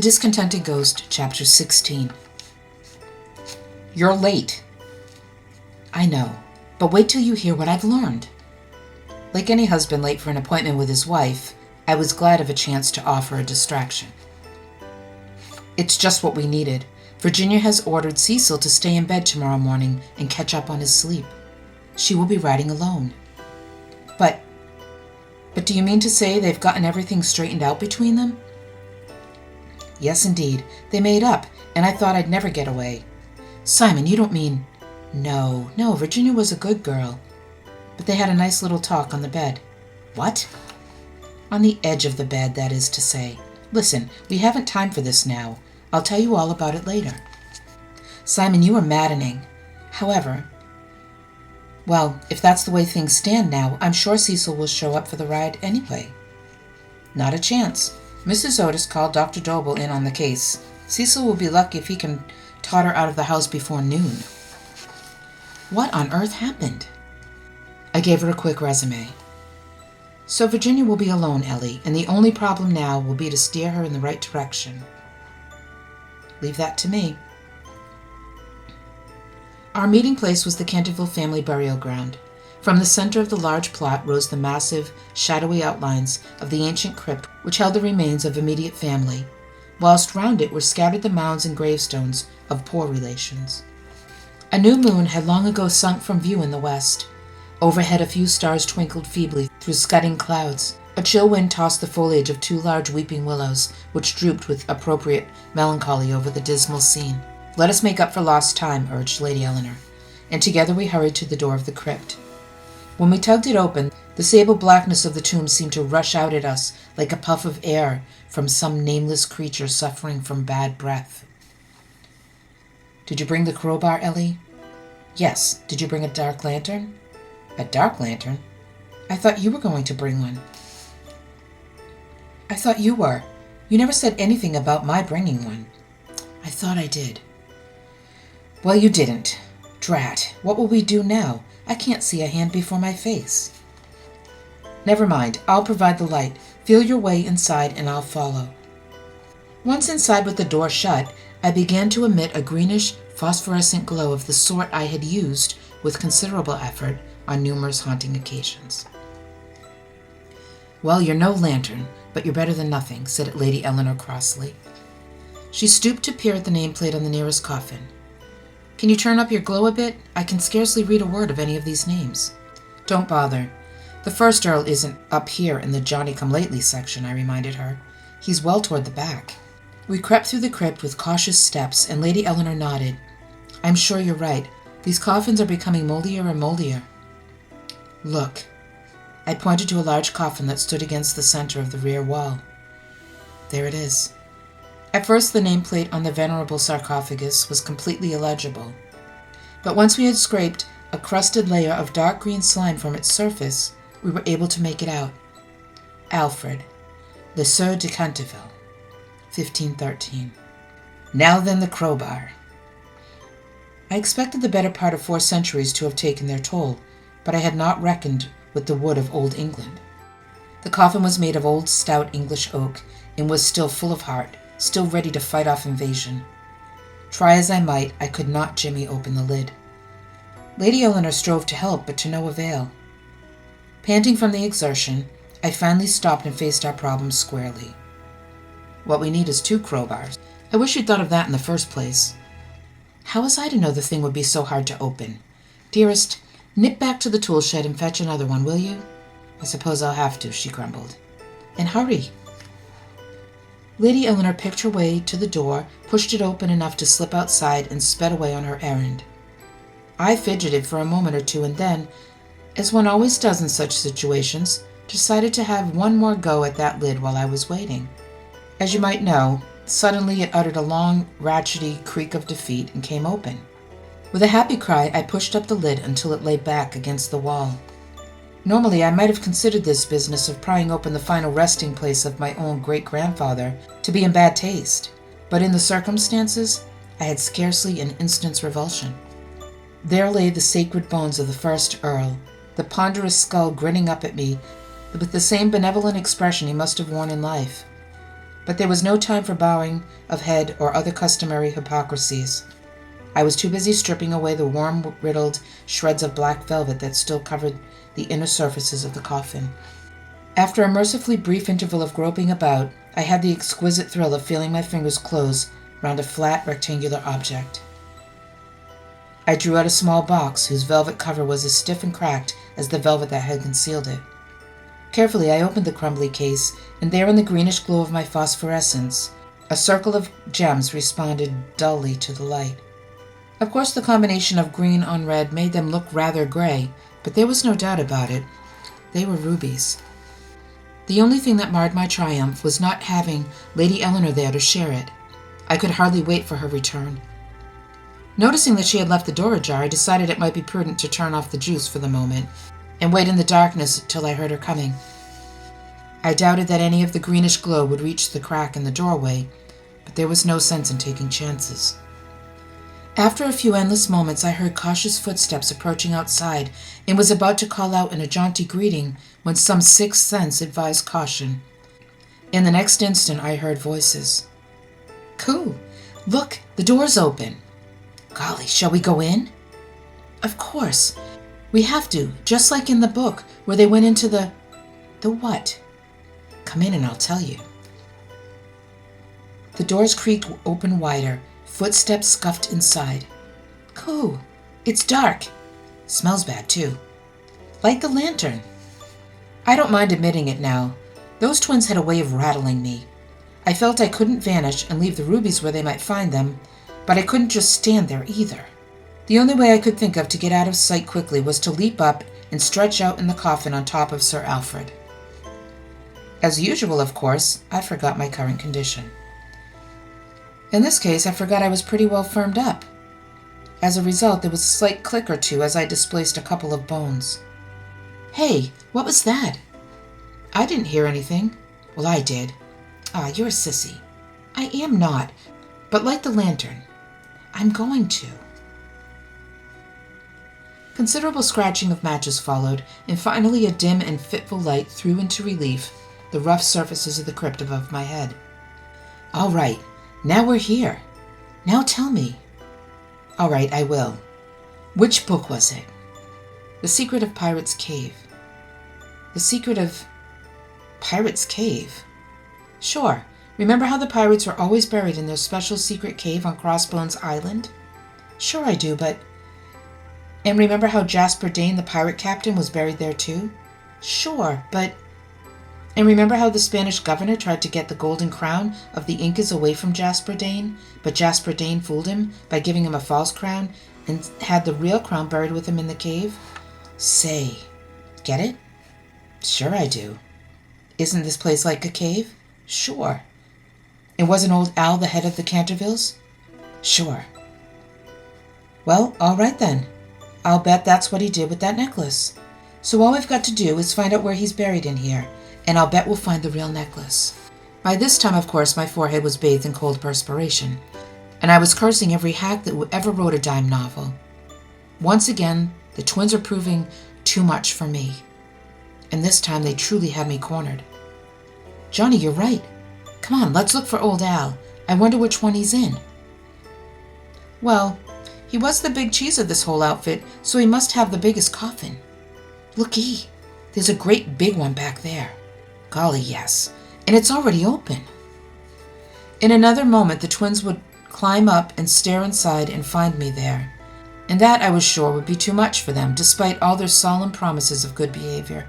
Discontented Ghost, Chapter 16. You're late. I know, but wait till you hear what I've learned. Like any husband late for an appointment with his wife, I was glad of a chance to offer a distraction. It's just what we needed. Virginia has ordered Cecil to stay in bed tomorrow morning and catch up on his sleep. She will be riding alone. But do you mean to say they've gotten everything straightened out between them? Yes, indeed. They made up, and I thought I'd never get away. Simon, you don't mean... No, Virginia was a good girl. But they had a nice little talk on the bed. What? On the edge of the bed, that is to say. Listen, we haven't time for this now. I'll tell you all about it later. Simon, you are maddening. However, well, if that's the way things stand now, I'm sure Cecil will show up for the ride anyway. Not a chance. Mrs. Otis called Dr. Doble in on the case. Cecil will be lucky if he can totter out of the house before noon. What on earth happened? I gave her a quick resume. So Virginia will be alone, Ellie, and the only problem now will be to steer her in the right direction. Leave that to me. Our meeting place was the Canterville family burial ground. From the center of the large plot rose the massive, shadowy outlines of the ancient crypt which held the remains of immediate family, whilst round it were scattered the mounds and gravestones of poor relations. A new moon had long ago sunk from view in the west. Overhead a few stars twinkled feebly through scudding clouds. A chill wind tossed the foliage of two large weeping willows, which drooped with appropriate melancholy over the dismal scene. Let us make up for lost time, urged Lady Eleanor, and together we hurried to the door of the crypt. When we tugged it open, the sable blackness of the tomb seemed to rush out at us like a puff of air from some nameless creature suffering from bad breath. Did you bring the crowbar, Ellie? Yes. Did you bring a dark lantern? A dark lantern? I thought you were going to bring one. I thought you were. You never said anything about my bringing one. I thought I did. Well, you didn't. Drat, what will we do now? I can't see a hand before my face. Never mind, I'll provide the light. Feel your way inside and I'll follow. Once inside with the door shut, I began to emit a greenish, phosphorescent glow of the sort I had used, with considerable effort, on numerous haunting occasions. Well, you're no lantern, but you're better than nothing, said Lady Eleanor crossly. She stooped to peer at the nameplate on the nearest coffin. Can you turn up your glow a bit? I can scarcely read a word of any of these names. Don't bother. The first Earl isn't up here in the Johnny-come-lately section, I reminded her. He's well toward the back. We crept through the crypt with cautious steps, and Lady Eleanor nodded. I'm sure you're right. These coffins are becoming moldier and moldier. Look. I pointed to a large coffin that stood against the center of the rear wall. There it is. At first, the nameplate on the venerable sarcophagus was completely illegible, but once we had scraped a crusted layer of dark green slime from its surface, we were able to make it out. Alfred, Le Sieur de Canterville, 1513. Now then, the crowbar. I expected the better part of 4 centuries to have taken their toll, but I had not reckoned with the wood of old England. The coffin was made of old, stout English oak, and was still full of heart, still ready to fight off invasion. Try as I might, I could not jimmy open the lid. Lady Eleanor strove to help, but to no avail. Panting from the exertion, I finally stopped and faced our problem squarely. What we need is 2 crowbars. I wish you'd thought of that in the first place. How was I to know the thing would be so hard to open? Dearest, nip back to the tool shed and fetch another one, will you? I suppose I'll have to, she grumbled. And hurry. Lady Eleanor picked her way to the door, pushed it open enough to slip outside, and sped away on her errand. I fidgeted for a moment or two and then, as one always does in such situations, decided to have one more go at that lid while I was waiting. As you might know, suddenly it uttered a long, ratchety creak of defeat and came open. With a happy cry, I pushed up the lid until it lay back against the wall. Normally, I might have considered this business of prying open the final resting place of my own great-grandfather to be in bad taste, but in the circumstances, I had scarcely an instant's revulsion. There lay the sacred bones of the first Earl, the ponderous skull grinning up at me with the same benevolent expression he must have worn in life. But there was no time for bowing of head or other customary hypocrisies. I was too busy stripping away the worm-riddled shreds of black velvet that still covered the inner surfaces of the coffin. After a mercifully brief interval of groping about, I had the exquisite thrill of feeling my fingers close round a flat, rectangular object. I drew out a small box whose velvet cover was as stiff and cracked as the velvet that had concealed it. Carefully, I opened the crumbly case, and there in the greenish glow of my phosphorescence, a circle of gems responded dully to the light. Of course, the combination of green on red made them look rather gray, but there was no doubt about it. They were rubies. The only thing that marred my triumph was not having Lady Eleanor there to share it. I could hardly wait for her return. Noticing that she had left the door ajar, I decided it might be prudent to turn off the juice for the moment and wait in the darkness till I heard her coming. I doubted that any of the greenish glow would reach the crack in the doorway, but there was no sense in taking chances. After a few endless moments, I heard cautious footsteps approaching outside and was about to call out in a jaunty greeting when some sixth sense advised caution. In the next instant, I heard voices. "Coo! Look, the door's open." "Golly, shall we go in?" "Of course. We have to, just like in the book where they went into the what?" "Come in and I'll tell you." The doors creaked open wider. Footsteps scuffed inside. "Coo! It's dark. Smells bad, too. Light the lantern." I don't mind admitting it now. Those twins had a way of rattling me. I felt I couldn't vanish and leave the rubies where they might find them, but I couldn't just stand there either. The only way I could think of to get out of sight quickly was to leap up and stretch out in the coffin on top of Sir Alfred. As usual, of course, I forgot my current condition. In this case, I forgot I was pretty well firmed up. As a result, there was a slight click or two as I displaced a couple of bones. "Hey, what was that?" "I didn't hear anything." "Well, I did." "Ah, you're a sissy." "I am not. But light the lantern." "I'm going to." Considerable scratching of matches followed, and finally a dim and fitful light threw into relief the rough surfaces of the crypt above my head. "All right. Now we're here. Now tell me." "All right, I will. Which book was it?" "The Secret of Pirate's Cave." "The Secret of Pirate's Cave?" "Sure. Remember how the pirates were always buried in their special secret cave on Crossbones Island?" "Sure I do, but..." "And remember how Jasper Dane, the pirate captain, was buried there too?" "Sure, but..." "And remember how the Spanish governor tried to get the golden crown of the Incas away from Jasper Dane, but Jasper Dane fooled him by giving him a false crown and had the real crown buried with him in the cave?" "Say, get it?" "Sure I do." "Isn't this place like a cave?" "Sure." "And wasn't old Al the head of the Cantervilles?" "Sure." "Well, all right then. I'll bet that's what he did with that necklace. So all we've got to do is find out where he's buried in here, and I'll bet we'll find the real necklace." By this time, of course, my forehead was bathed in cold perspiration, and I was cursing every hack that ever wrote a dime novel. Once again, the twins are proving too much for me, and this time they truly had me cornered. "Johnny, you're right. Come on, let's look for old Al. I wonder which one he's in." "Well, he was the big cheese of this whole outfit, so he must have the biggest coffin. Looky, there's a great big one back there." "Golly, yes, and it's already open." In another moment, the twins would climb up and stare inside and find me there, and that, I was sure, would be too much for them, despite all their solemn promises of good behavior.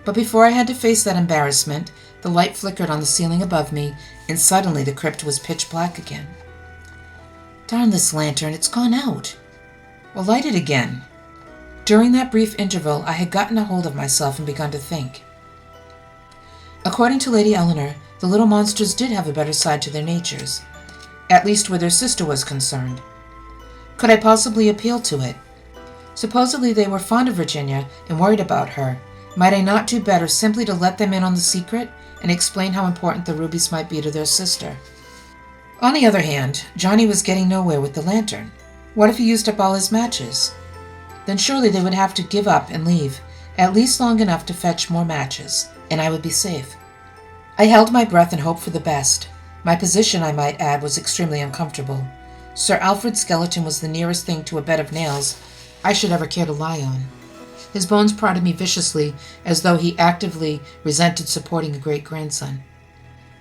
But before I had to face that embarrassment, the light flickered on the ceiling above me, and suddenly the crypt was pitch black again. "Darn this lantern, it's gone out." "Well, light it again." During that brief interval, I had gotten a hold of myself and begun to think. According to Lady Eleanor, the little monsters did have a better side to their natures, at least where their sister was concerned. Could I possibly appeal to it? Supposedly they were fond of Virginia and worried about her. Might I not do better simply to let them in on the secret and explain how important the rubies might be to their sister? On the other hand, Johnny was getting nowhere with the lantern. What if he used up all his matches? Then surely they would have to give up and leave, at least long enough to fetch more matches, and I would be safe. I held my breath and hoped for the best. My position, I might add, was extremely uncomfortable. Sir Alfred's skeleton was the nearest thing to a bed of nails I should ever care to lie on. His bones prodded me viciously, as though he actively resented supporting a great-grandson.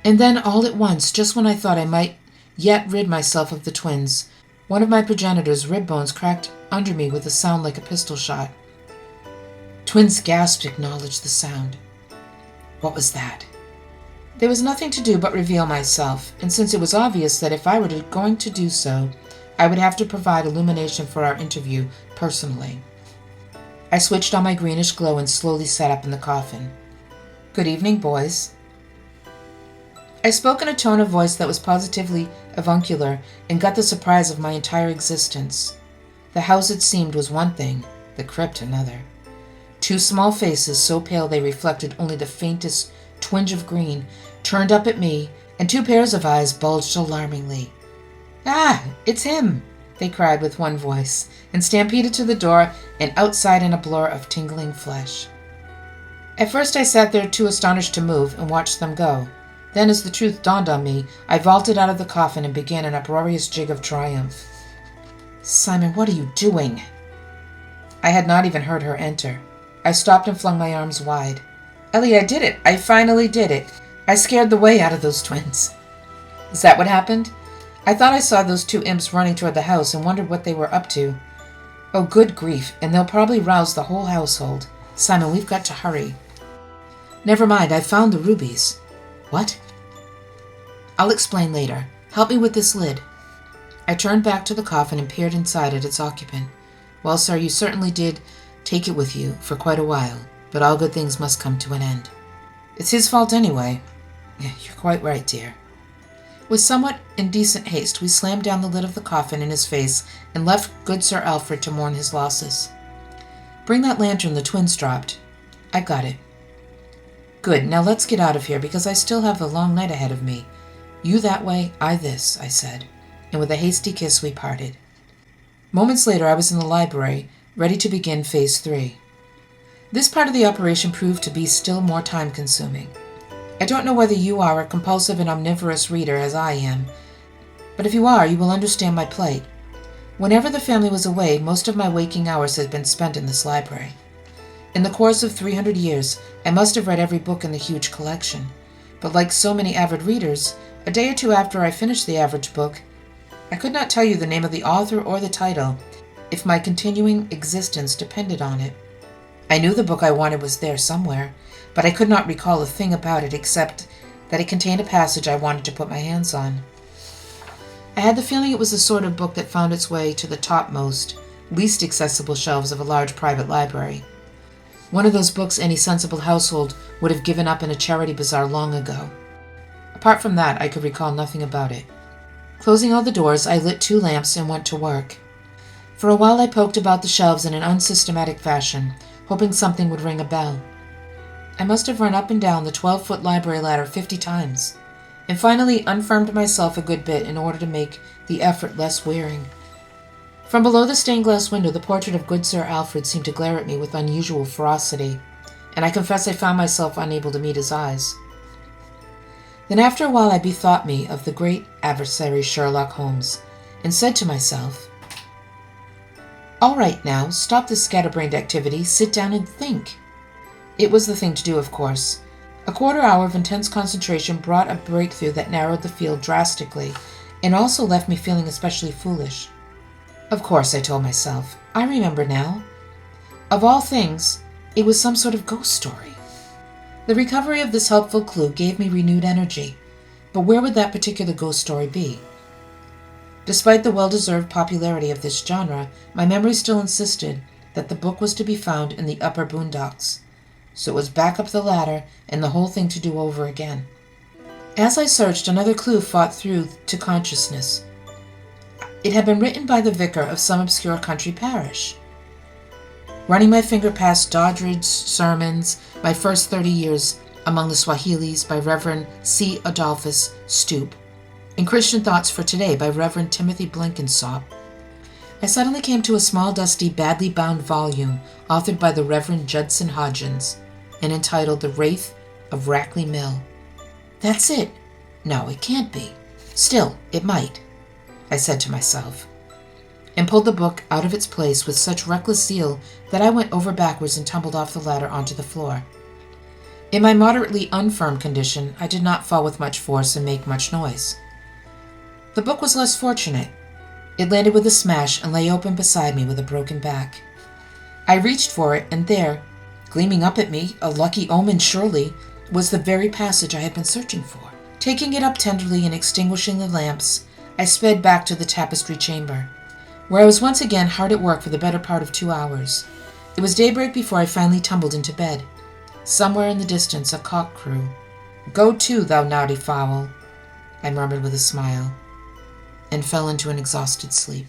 And then, all at once, just when I thought I might yet rid myself of the twins, one of my progenitors' rib bones cracked under me with a sound like a pistol shot. Twins gasped, acknowledged the sound. What was that? There was nothing to do but reveal myself, and since it was obvious that if I were going to do so, I would have to provide illumination for our interview personally, I switched on my greenish glow and slowly sat up in the coffin. Good evening, boys. I spoke in a tone of voice that was positively avuncular and got the surprise of my entire existence. The house, it seemed, was one thing, the crypt another. Two small faces, so pale they reflected only the faintest twinge of green, turned up at me, and two pairs of eyes bulged alarmingly. Ah, it's him, they cried with one voice, and stampeded to the door and outside in a blur of tingling flesh. At first I sat there too astonished to move and watched them go. Then, as the truth dawned on me, I vaulted out of the coffin and began an uproarious jig of triumph. Simon, what are you doing? I had not even heard her enter. I stopped and flung my arms wide. Ellie, I did it. I finally did it. I scared the way out of those twins. Is that what happened? I thought I saw those two imps running toward the house and wondered what they were up to. Oh, good grief, and they'll probably rouse the whole household. Simon, we've got to hurry. Never mind, I've found the rubies. What? I'll explain later. Help me with this lid. I turned back to the coffin and peered inside at its occupant. Well, sir, you certainly did take it with you for quite a while, but all good things must come to an end. It's his fault anyway. You're quite right, dear. With somewhat indecent haste, we slammed down the lid of the coffin in his face and left good Sir Alfred to mourn his losses. Bring that lantern the twins dropped. I got it. Good, now let's get out of here, because I still have the long night ahead of me. You that way, I this, I said, and with a hasty kiss we parted. Moments later I was in the library, ready to begin Phase 3. This part of the operation proved to be still more time-consuming. I don't know whether you are a compulsive and omnivorous reader as I am, but if you are, you will understand my plight. Whenever the family was away, most of my waking hours had been spent in this library. In the course of 300 years, I must have read every book in the huge collection, but like so many avid readers, a day or two after I finished the average book, I could not tell you the name of the author or the title if my continuing existence depended on it. I knew the book I wanted was there somewhere, but I could not recall a thing about it except that it contained a passage I wanted to put my hands on. I had the feeling it was the sort of book that found its way to the topmost, least accessible shelves of a large private library. One of those books any sensible household would have given up in a charity bazaar long ago. Apart from that, I could recall nothing about it. Closing all the doors, I lit 2 lamps and went to work. For a while I poked about the shelves in an unsystematic fashion, hoping something would ring a bell. I must have run up and down the 12-foot library ladder 50 times, and finally unfirmed myself a good bit in order to make the effort less wearing. From below the stained-glass window, the portrait of good Sir Alfred seemed to glare at me with unusual ferocity, and I confess I found myself unable to meet his eyes. Then after a while I bethought me of the great adversary Sherlock Holmes, and said to myself, all right now, stop this scatterbrained activity, sit down and think. It was the thing to do, of course. A quarter hour of intense concentration brought a breakthrough that narrowed the field drastically, and also left me feeling especially foolish. Of course, I told myself. I remember now. Of all things, it was some sort of ghost story. The recovery of this helpful clue gave me renewed energy, but where would that particular ghost story be? Despite the well-deserved popularity of this genre, my memory still insisted that the book was to be found in the upper boondocks, so it was back up the ladder and the whole thing to do over again. As I searched, another clue fought through to consciousness. It had been written by the vicar of some obscure country parish. Running my finger past Doddridge's sermons, my first 30 years among the Swahilis by Reverend C. Adolphus Stoop, and Christian Thoughts for Today by Reverend Timothy Blenkinsop, I suddenly came to a small, dusty, badly bound volume authored by the Reverend Judson Hodgins and entitled The Wraith of Rackley Mill. That's it. No, it can't be. Still, it might, I said to myself, and pulled the book out of its place with such reckless zeal that I went over backwards and tumbled off the ladder onto the floor. In my moderately unfirm condition, I did not fall with much force and make much noise. The book was less fortunate. It landed with a smash and lay open beside me with a broken back. I reached for it, and there, gleaming up at me, a lucky omen surely, was the very passage I had been searching for. Taking it up tenderly and extinguishing the lamps, I sped back to the tapestry chamber, where I was once again hard at work for the better part of 2 hours. It was daybreak before I finally tumbled into bed. Somewhere in the distance a cock crew. "Go to, thou naughty fowl," I murmured with a smile, and fell into an exhausted sleep.